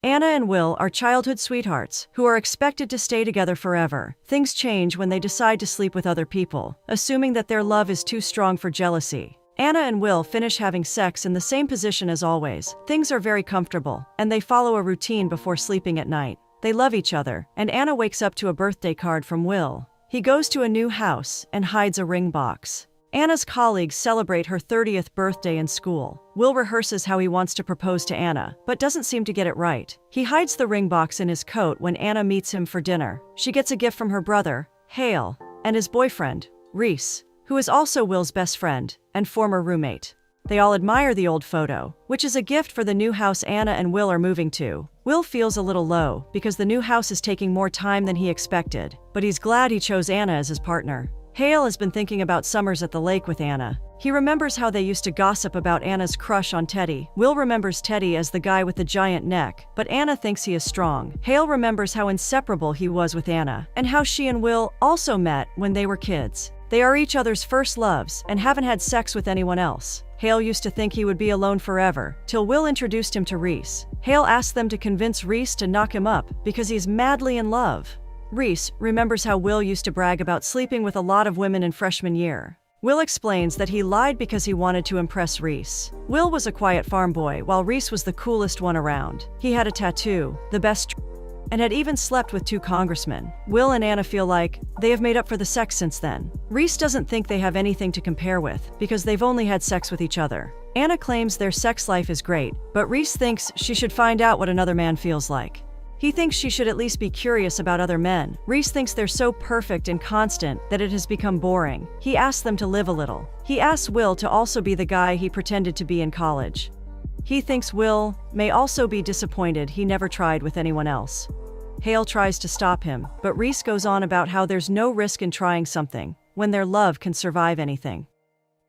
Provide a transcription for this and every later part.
Anna and Will are childhood sweethearts who are expected to stay together forever. Things change when they decide to sleep with other people, assuming that their love is too strong for jealousy. Anna and Will finish having sex in the same position as always. Things are very comfortable, and they follow a routine before sleeping at night. They love each other, and Anna wakes up to a birthday card from Will. He goes to a new house and hides a ring box. Anna's colleagues celebrate her 30th birthday in school. Will rehearses how he wants to propose to Anna, but doesn't seem to get it right. He hides the ring box in his coat when Anna meets him for dinner. She gets a gift from her brother, Hale, and his boyfriend, Reese, who is also Will's best friend and former roommate. They all admire the old photo, which is a gift for the new house Anna and Will are moving to. Will feels a little low because the new house is taking more time than he expected, but he's glad he chose Anna as his partner. Hale has been thinking about summers at the lake with Anna. He remembers how they used to gossip about Anna's crush on Teddy. Will remembers Teddy as the guy with the giant neck, but Anna thinks he is strong. Hale remembers how inseparable he was with Anna, and how she and Will also met when they were kids. They are each other's first loves and haven't had sex with anyone else. Hale used to think he would be alone forever, till Will introduced him to Reese. Hale asks them to convince Reese to knock him up because he's madly in love. Reese remembers how Will used to brag about sleeping with a lot of women in freshman year. Will explains that he lied because he wanted to impress Reese. Will was a quiet farm boy, while Reese was the coolest one around. He had a tattoo, the best, and had even slept with 2 congressmen. Will and Anna feel like they have made up for the sex since then. Reese doesn't think they have anything to compare with because they've only had sex with each other. Anna claims their sex life is great, but Reese thinks she should find out what another man feels like. He thinks she should at least be curious about other men. Reese thinks they're so perfect and constant that it has become boring. He asks them to live a little. He asks Will to also be the guy he pretended to be in college. He thinks Will may also be disappointed he never tried with anyone else. Hale tries to stop him, but Reese goes on about how there's no risk in trying something when their love can survive anything.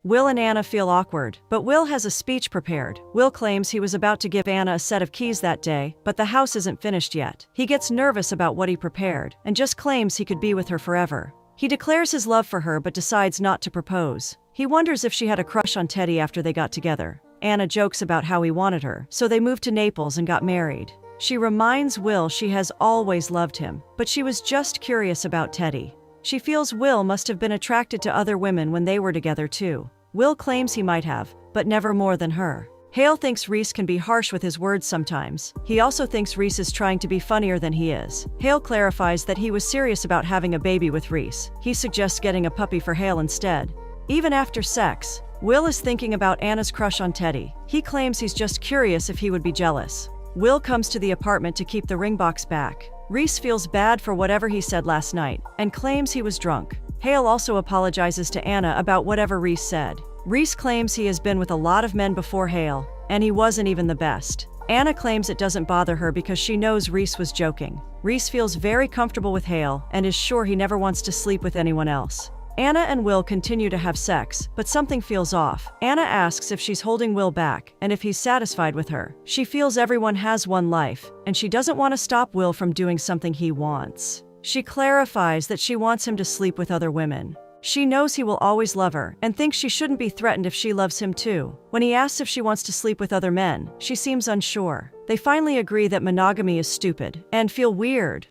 Will and Anna feel awkward, but Will has a speech prepared. Will claims he was about to give Anna a set of keys that day, but the house isn't finished yet. He gets nervous about what he prepared, and just claims he could be with her forever. He declares his love for her but decides not to propose. He wonders if she had a crush on Teddy after they got together. Anna jokes about how he wanted her, so they moved to Naples and got married. She reminds Will she has always loved him, but she was just curious about Teddy. She feels Will must have been attracted to other women when they were together too. Will claims he might have, but never more than her. Hale thinks Reese can be harsh with his words sometimes. He also thinks Reese is trying to be funnier than he is. Hale clarifies that he was serious about having a baby with Reese. He suggests getting a puppy for Hale instead. Even after sex, Will is thinking about Anna's crush on Teddy. He claims he's just curious if he would be jealous. Will comes to the apartment to keep the ring box back. Reese feels bad for whatever he said last night and claims he was drunk. Hale also apologizes to Anna about whatever Reese said. Reese claims he has been with a lot of men before Hale, and he wasn't even the best. Anna claims it doesn't bother her because she knows Reese was joking. Reese feels very comfortable with Hale and is sure he never wants to sleep with anyone else. Anna and Will continue to have sex, but something feels off. Anna asks if she's holding Will back and if he's satisfied with her. She feels everyone has one life, and she doesn't want to stop Will from doing something he wants. She clarifies that she wants him to sleep with other women. She knows he will always love her and thinks she shouldn't be threatened if she loves him too. When he asks if she wants to sleep with other men, she seems unsure. They finally agree that monogamy is stupid and feel weird.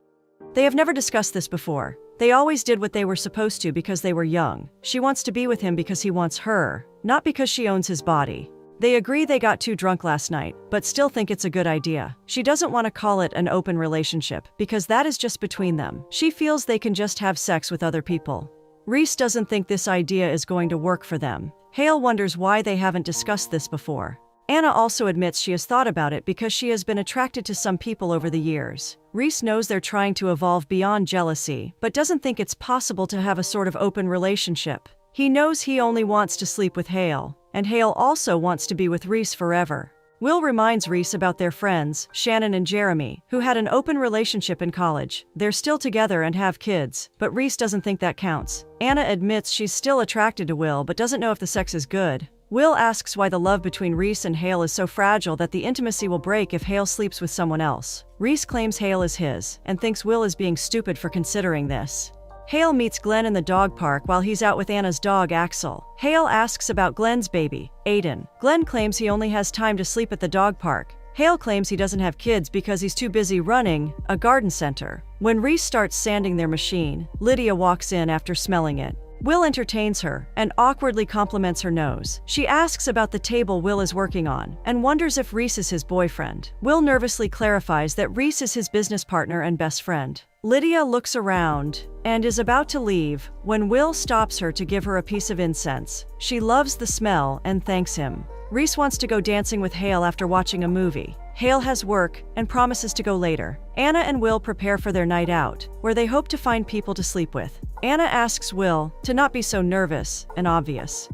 They have never discussed this before. They always did what they were supposed to because they were young. She wants to be with him because he wants her, not because she owns his body. They agree they got too drunk last night, but still think it's a good idea. She doesn't want to call it an open relationship because that is just between them. She feels they can just have sex with other people. Reese doesn't think this idea is going to work for them. Hale wonders why they haven't discussed this before. Anna also admits she has thought about it because she has been attracted to some people over the years. Reese knows they're trying to evolve beyond jealousy, but doesn't think it's possible to have a sort of open relationship. He knows he only wants to sleep with Hale, and Hale also wants to be with Reese forever. Will reminds Reese about their friends, Shannon and Jeremy, who had an open relationship in college. They're still together and have kids, but Reese doesn't think that counts. Anna admits she's still attracted to Will but doesn't know if the sex is good. Will asks why the love between Reese and Hale is so fragile that the intimacy will break if Hale sleeps with someone else. Reese claims Hale is his, and thinks Will is being stupid for considering this. Hale meets Glenn in the dog park while he's out with Anna's dog Axel. Hale asks about Glenn's baby, Aiden. Glenn claims he only has time to sleep at the dog park, Hale claims he doesn't have kids because he's too busy running a garden center. When Reese starts sanding their machine, Lydia walks in after smelling it. Will entertains her and awkwardly compliments her nose. She asks about the table Will is working on and wonders if Reese is his boyfriend. Will nervously clarifies that Reese is his business partner and best friend. Lydia looks around and is about to leave when Will stops her to give her a piece of incense. She loves the smell and thanks him. Reese wants to go dancing with Hale after watching a movie. Hale has work and promises to go later. Anna and Will prepare for their night out, where they hope to find people to sleep with. Anna asks Will to not be so nervous and obvious.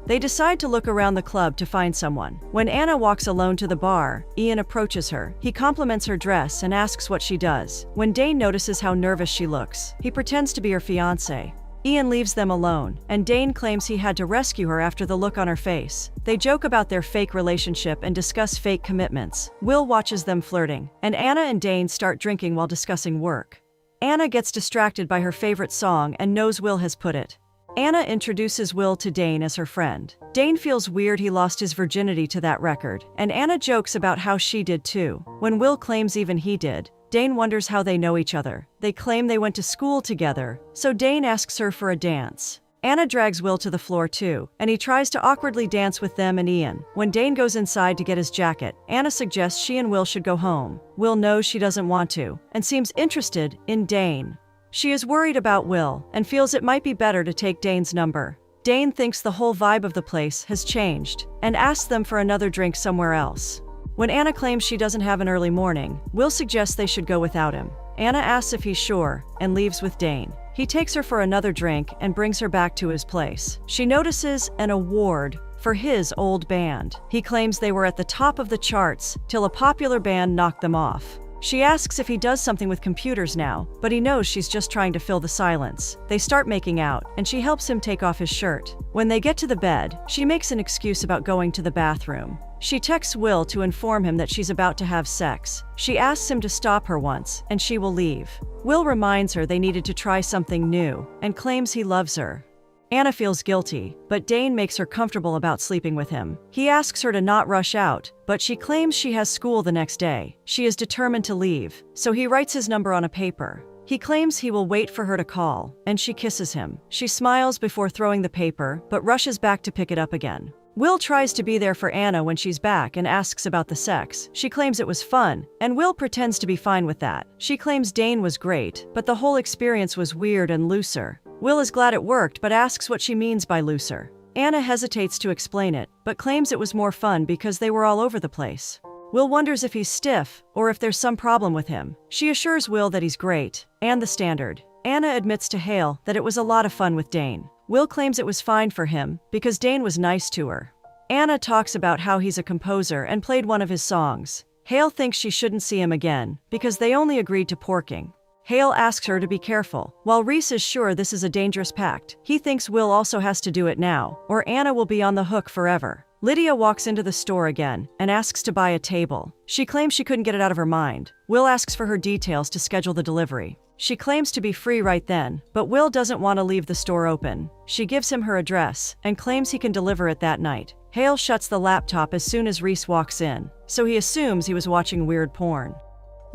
They decide to look around the club to find someone. When Anna walks alone to the bar, Ian approaches her. He compliments her dress and asks what she does. When Dane notices how nervous she looks, he pretends to be her fiancé. Ian leaves them alone, and Dane claims he had to rescue her after the look on her face. They joke about their fake relationship and discuss fake commitments. Will watches them flirting, and Anna and Dane start drinking while discussing work. Anna gets distracted by her favorite song and knows Will has put it. Anna introduces Will to Dane as her friend. Dane feels weird he lost his virginity to that record, and Anna jokes about how she did too. When Will claims even he did, Dane wonders how they know each other. They claim they went to school together, so Dane asks her for a dance. Anna drags Will to the floor too, and he tries to awkwardly dance with them and Ian. When Dane goes inside to get his jacket, Anna suggests she and Will should go home. Will knows she doesn't want to, and seems interested in Dane. She is worried about Will, and feels it might be better to take Dane's number. Dane thinks the whole vibe of the place has changed, and asks them for another drink somewhere else. When Anna claims she doesn't have an early morning, Will suggests they should go without him. Anna asks if he's sure, and leaves with Dane. He takes her for another drink and brings her back to his place. She notices an award for his old band. He claims they were at the top of the charts till a popular band knocked them off. She asks if he does something with computers now, but he knows she's just trying to fill the silence. They start making out, and she helps him take off his shirt. When they get to the bed, she makes an excuse about going to the bathroom. She texts Will to inform him that she's about to have sex. She asks him to stop her once, and she will leave. Will reminds her they needed to try something new, and claims he loves her. Anna feels guilty, but Dane makes her comfortable about sleeping with him. He asks her to not rush out, but she claims she has school the next day. She is determined to leave, so he writes his number on a paper. He claims he will wait for her to call, and she kisses him. She smiles before throwing the paper, but rushes back to pick it up again. Will tries to be there for Anna when she's back and asks about the sex. She claims it was fun, and Will pretends to be fine with that. She claims Dane was great, but the whole experience was weird and looser. Will is glad it worked, but asks what she means by looser. Anna hesitates to explain it, but claims it was more fun because they were all over the place. Will wonders if he's stiff, or if there's some problem with him. She assures Will that he's great, and the standard. Anna admits to Hale that it was a lot of fun with Dane. Will claims it was fine for him, because Dane was nice to her. Anna talks about how he's a composer and played one of his songs. Hale thinks she shouldn't see him again, because they only agreed to porking. Hale asks her to be careful, while Reese is sure this is a dangerous pact. He thinks Will also has to do it now, or Anna will be on the hook forever. Lydia walks into the store again and asks to buy a table. She claims she couldn't get it out of her mind. Will asks for her details to schedule the delivery. She claims to be free right then, but Will doesn't want to leave the store open. She gives him her address and claims he can deliver it that night. Hale shuts the laptop as soon as Reese walks in, so he assumes he was watching weird porn.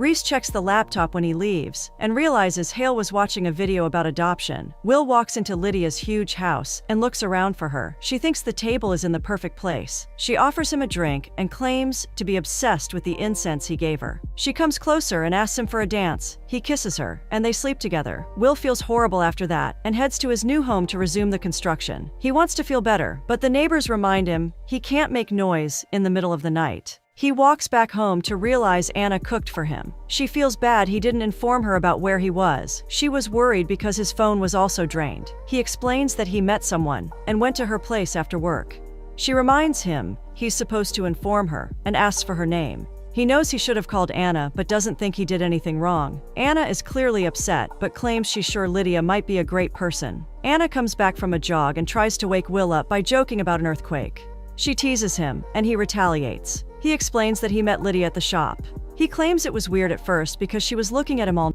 Reese checks the laptop when he leaves and realizes Hale was watching a video about adoption. Will walks into Lydia's huge house and looks around for her. She thinks the table is in the perfect place. She offers him a drink and claims to be obsessed with the incense he gave her. She comes closer and asks him for a dance. He kisses her, and they sleep together. Will feels horrible after that and heads to his new home to resume the construction. He wants to feel better, but the neighbors remind him he can't make noise in the middle of the night. He walks back home to realize Anna cooked for him. She feels bad he didn't inform her about where he was. She was worried because his phone was also drained. He explains that he met someone and went to her place after work. She reminds him he's supposed to inform her and asks for her name. He knows he should have called Anna, but doesn't think he did anything wrong. Anna is clearly upset, but claims she's sure Lydia might be a great person. Anna comes back from a jog and tries to wake Will up by joking about an earthquake. She teases him, and he retaliates. He explains that he met Lydia at the shop. He claims it was weird at first because she was looking at him all.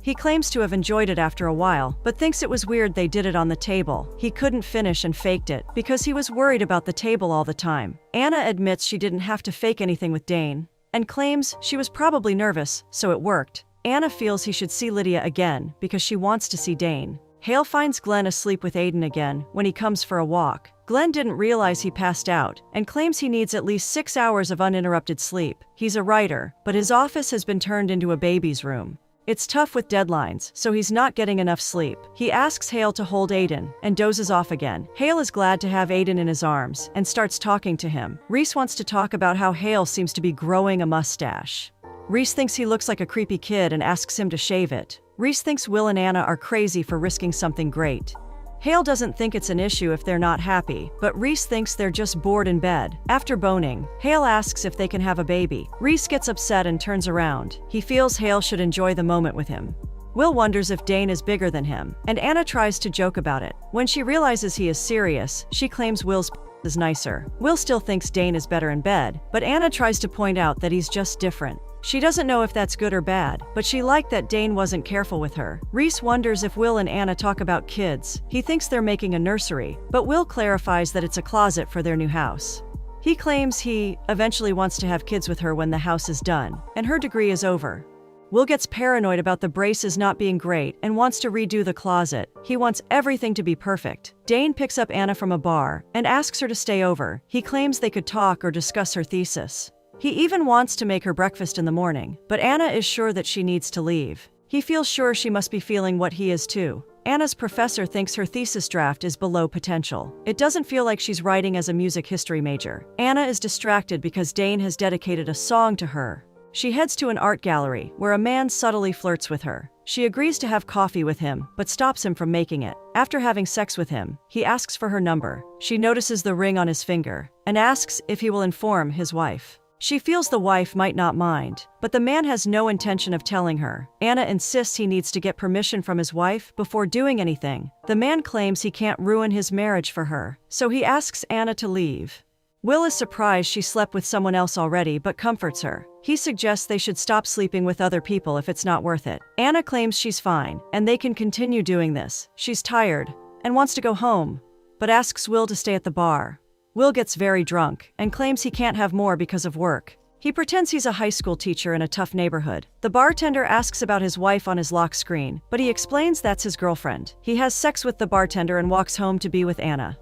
He claims to have enjoyed it after a while, but thinks it was weird they did it on the table. He couldn't finish and faked it because he was worried about the table all the time. Anna admits she didn't have to fake anything with Dane. and claims she was probably nervous, so it worked. Anna feels he should see Lydia again because she wants to see Dane. Hale finds Glenn asleep with Aiden again when he comes for a walk. Glenn didn't realize he passed out and claims he needs at least 6 hours of uninterrupted sleep. He's a writer, but his office has been turned into a baby's room. It's tough with deadlines, so he's not getting enough sleep. He asks Hale to hold Aiden and dozes off again. Hale is glad to have Aiden in his arms and starts talking to him. Reese wants to talk about how Hale seems to be growing a mustache. Reese thinks he looks like a creepy kid and asks him to shave it. Reese thinks Will and Anna are crazy for risking something great. Hale doesn't think it's an issue if they're not happy, but Reese thinks they're just bored in bed. After boning, Hale asks if they can have a baby. Reese gets upset and turns around. He feels Hale should enjoy the moment with him. Will wonders if Dane is bigger than him, and Anna tries to joke about it. When she realizes he is serious, she claims Will's is nicer. Will still thinks Dane is better in bed, but Anna tries to point out that he's just different. She doesn't know if that's good or bad, but she liked that Dane wasn't careful with her. Reese wonders if Will and Anna talk about kids. He thinks they're making a nursery, but Will clarifies that it's a closet for their new house. He claims he eventually wants to have kids with her when the house is done, and her degree is over. Will gets paranoid about the braces not being great and wants to redo the closet. He wants everything to be perfect. Dane picks up Anna from a bar and asks her to stay over. He claims they could talk or discuss her thesis. He even wants to make her breakfast in the morning, but Anna is sure that she needs to leave. He feels sure she must be feeling what he is too. Anna's professor thinks her thesis draft is below potential. It doesn't feel like she's writing as a music history major. Anna is distracted because Dane has dedicated a song to her. She heads to an art gallery where a man subtly flirts with her. She agrees to have coffee with him, but stops him from making it. After having sex with him, he asks for her number. She notices the ring on his finger and asks if he will inform his wife. She feels the wife might not mind, but the man has no intention of telling her. Anna insists he needs to get permission from his wife before doing anything. The man claims he can't ruin his marriage for her, so he asks Anna to leave. Will is surprised she slept with someone else already but comforts her. He suggests they should stop sleeping with other people if it's not worth it. Anna claims she's fine, and they can continue doing this. She's tired and wants to go home, but asks Will to stay at the bar. Will gets very drunk and claims he can't have more because of work. He pretends he's a high school teacher in a tough neighborhood. The bartender asks about his wife on his lock screen, but he explains that's his girlfriend. He has sex with the bartender and walks home to be with Anna.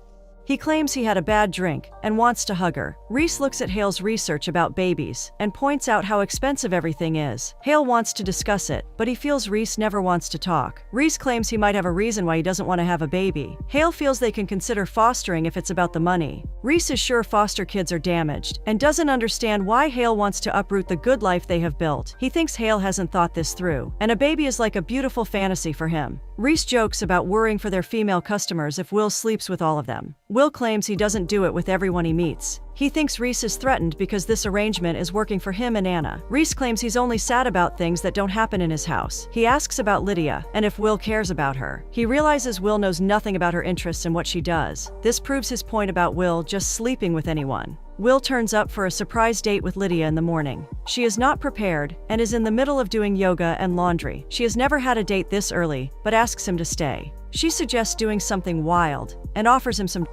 He claims he had a bad drink and wants to hug her. Reese looks at Hale's research about babies and points out how expensive everything is. Hale wants to discuss it, but he feels Reese never wants to talk. Reese claims he might have a reason why he doesn't want to have a baby. Hale feels they can consider fostering if it's about the money. Reese is sure foster kids are damaged and doesn't understand why Hale wants to uproot the good life they have built. He thinks Hale hasn't thought this through, and a baby is like a beautiful fantasy for him. Reese jokes about worrying for their female customers if Will sleeps with all of them. Will claims he doesn't do it with everyone he meets. He thinks Reese is threatened because this arrangement is working for him and Anna. Reese claims he's only sad about things that don't happen in his house. He asks about Lydia and if Will cares about her. He realizes Will knows nothing about her interests and what she does. This proves his point about Will just sleeping with anyone. Will turns up for a surprise date with Lydia in the morning. She is not prepared and is in the middle of doing yoga and laundry. She has never had a date this early, but asks him to stay. She suggests doing something wild and offers him some.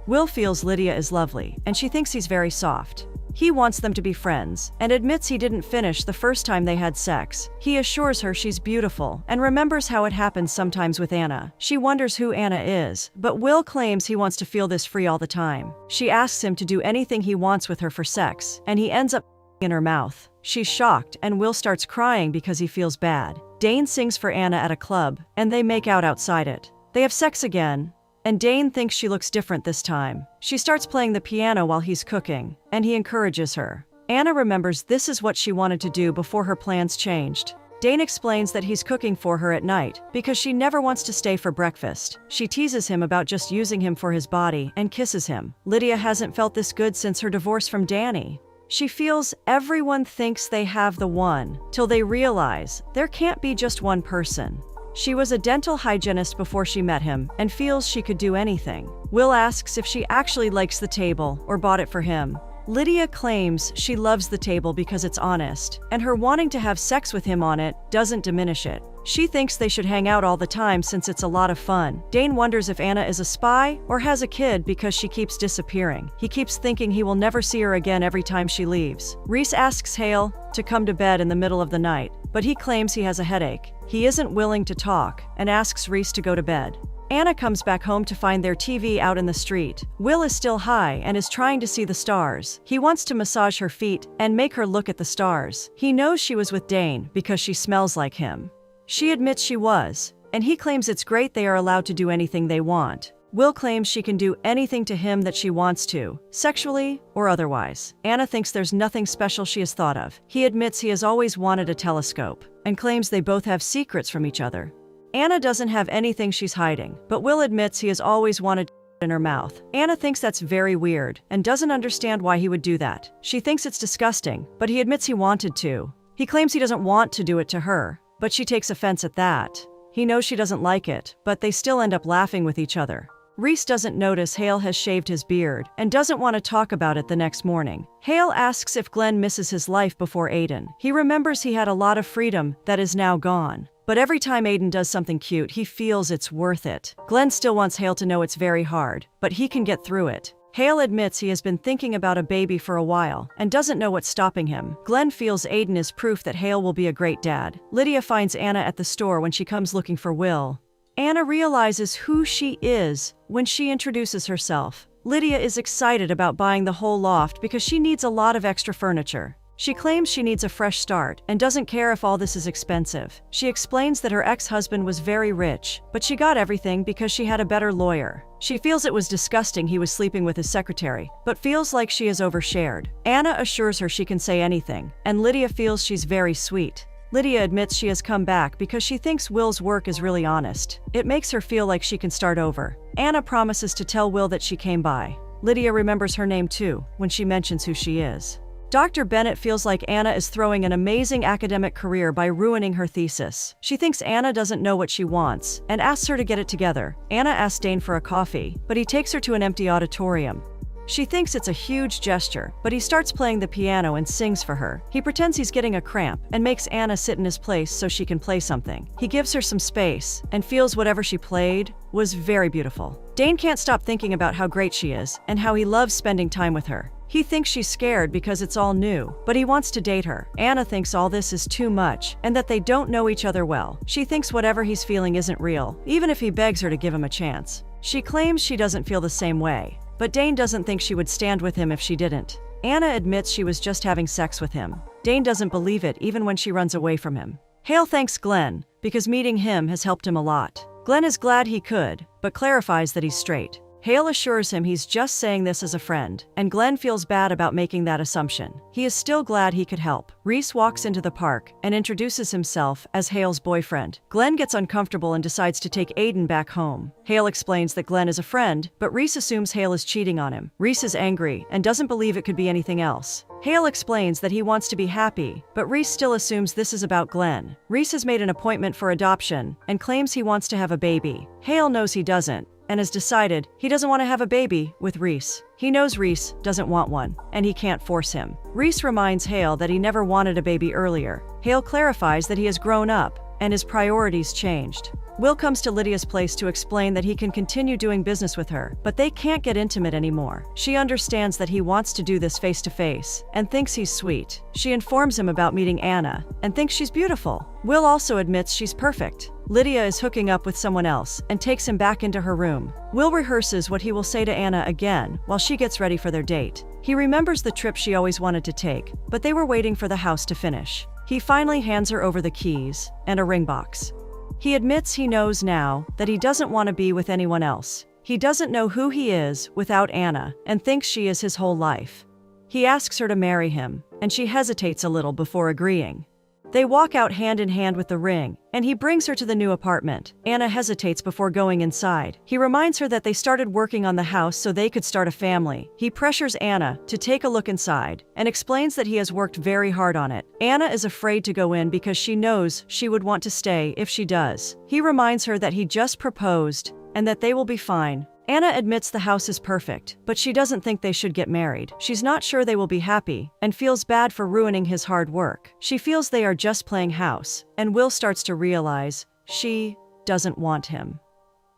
Will feels Lydia is lovely, and she thinks he's very soft. He wants them to be friends, and admits he didn't finish the first time they had sex. He assures her she's beautiful, and remembers how it happens sometimes with Anna. She wonders who Anna is, but Will claims he wants to feel this free all the time. She asks him to do anything he wants with her for sex, and he ends up in her mouth. She's shocked, and Will starts crying because he feels bad. Dane sings for Anna at a club, and they make out outside it. They have sex again, and Dane thinks she looks different this time. She starts playing the piano while he's cooking, and he encourages her. Anna remembers this is what she wanted to do before her plans changed. Dane explains that he's cooking for her at night because she never wants to stay for breakfast. She teases him about just using him for his body and kisses him. Lydia hasn't felt this good since her divorce from Danny. She feels everyone thinks they have the one, till they realize there can't be just one person. She was a dental hygienist before she met him and feels she could do anything. Will asks if she actually likes the table or bought it for him. Lydia claims she loves the table because it's honest, and her wanting to have sex with him on it doesn't diminish it. She thinks they should hang out all the time since it's a lot of fun. Dane wonders if Anna is a spy or has a kid because she keeps disappearing. He keeps thinking he will never see her again every time she leaves. Rhys asks Hale to come to bed in the middle of the night, but he claims he has a headache. He isn't willing to talk and asks Rhys to go to bed. Anna comes back home to find their TV out in the street. Will is still high and is trying to see the stars. He wants to massage her feet and make her look at the stars. He knows she was with Dane because she smells like him. She admits she was, and he claims it's great they are allowed to do anything they want. Will claims she can do anything to him that she wants to, sexually or otherwise. Anna thinks there's nothing special she has thought of. He admits he has always wanted a telescope, and claims they both have secrets from each other. Anna doesn't have anything she's hiding, but Will admits he has always wanted in her mouth. Anna thinks that's very weird, and doesn't understand why he would do that. She thinks it's disgusting, but he admits he wanted to. He claims he doesn't want to do it to her, but she takes offense at that. He knows she doesn't like it, but they still end up laughing with each other. Rhys doesn't notice Hale has shaved his beard and doesn't want to talk about it the next morning. Hale asks if Glenn misses his life before Aiden. He remembers he had a lot of freedom that is now gone. But every time Aiden does something cute, he feels it's worth it. Glenn still wants Hale to know it's very hard, but he can get through it. Hale admits he has been thinking about a baby for a while and doesn't know what's stopping him. Glenn feels Aiden is proof that Hale will be a great dad. Lydia finds Anna at the store when she comes looking for Will. Anna realizes who she is when she introduces herself. Lydia is excited about buying the whole loft because she needs a lot of extra furniture. She claims she needs a fresh start and doesn't care if all this is expensive. She explains that her ex-husband was very rich, but she got everything because she had a better lawyer. She feels it was disgusting he was sleeping with his secretary, but feels like she is overshared. Anna assures her she can say anything, and Lydia feels she's very sweet. Lydia admits she has come back because she thinks Will's work is really honest. It makes her feel like she can start over. Anna promises to tell Will that she came by. Lydia remembers her name too when she mentions who she is. Dr. Bennett feels like Anna is throwing an amazing academic career by ruining her thesis. She thinks Anna doesn't know what she wants and asks her to get it together. Anna asks Dane for a coffee, but he takes her to an empty auditorium. She thinks it's a huge gesture, but he starts playing the piano and sings for her. He pretends he's getting a cramp and makes Anna sit in his place so she can play something. He gives her some space and feels whatever she played was very beautiful. Dane can't stop thinking about how great she is and how he loves spending time with her. He thinks she's scared because it's all new, but he wants to date her. Anna thinks all this is too much and that they don't know each other well. She thinks whatever he's feeling isn't real, even if he begs her to give him a chance. She claims she doesn't feel the same way, but Dane doesn't think she would stand with him if she didn't. Anna admits she was just having sex with him. Dane doesn't believe it even when she runs away from him. Hale thanks Glenn because meeting him has helped him a lot. Glenn is glad he could, but clarifies that he's straight. Hale assures him he's just saying this as a friend, and Glenn feels bad about making that assumption. He is still glad he could help. Rhys walks into the park and introduces himself as Hale's boyfriend. Glenn gets uncomfortable and decides to take Aiden back home. Hale explains that Glenn is a friend, but Rhys assumes Hale is cheating on him. Rhys is angry and doesn't believe it could be anything else. Hale explains that he wants to be happy, but Rhys still assumes this is about Glenn. Rhys has made an appointment for adoption and claims he wants to have a baby. Hale knows he doesn't, and has decided he doesn't want to have a baby with Rhys. He knows Rhys doesn't want one, and he can't force him. Rhys reminds Hale that he never wanted a baby earlier. Hale clarifies that he has grown up, and his priorities changed. Will comes to Lydia's place to explain that he can continue doing business with her, but they can't get intimate anymore. She understands that he wants to do this face to face, and thinks he's sweet. She informs him about meeting Anna, and thinks she's beautiful. Will also admits she's perfect. Lydia is hooking up with someone else and takes him back into her room. Will rehearses what he will say to Anna again while she gets ready for their date. He remembers the trip she always wanted to take, but they were waiting for the house to finish. He finally hands her over the keys and a ring box. He admits he knows now that he doesn't want to be with anyone else. He doesn't know who he is without Anna and thinks she is his whole life. He asks her to marry him, and she hesitates a little before agreeing. They walk out hand in hand with the ring, and he brings her to the new apartment. Anna hesitates before going inside. He reminds her that they started working on the house so they could start a family. He pressures Anna to take a look inside and explains that he has worked very hard on it. Anna is afraid to go in because she knows she would want to stay if she does. He reminds her that he just proposed and that they will be fine. Anna admits the house is perfect, but she doesn't think they should get married. She's not sure they will be happy, and feels bad for ruining his hard work. She feels they are just playing house, and Will starts to realize she doesn't want him.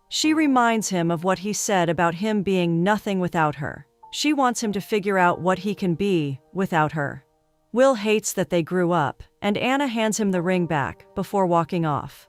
She reminds him of what he said about him being nothing without her. She wants him to figure out what he can be without her. Will hates that they grew up, and Anna hands him the ring back before walking off.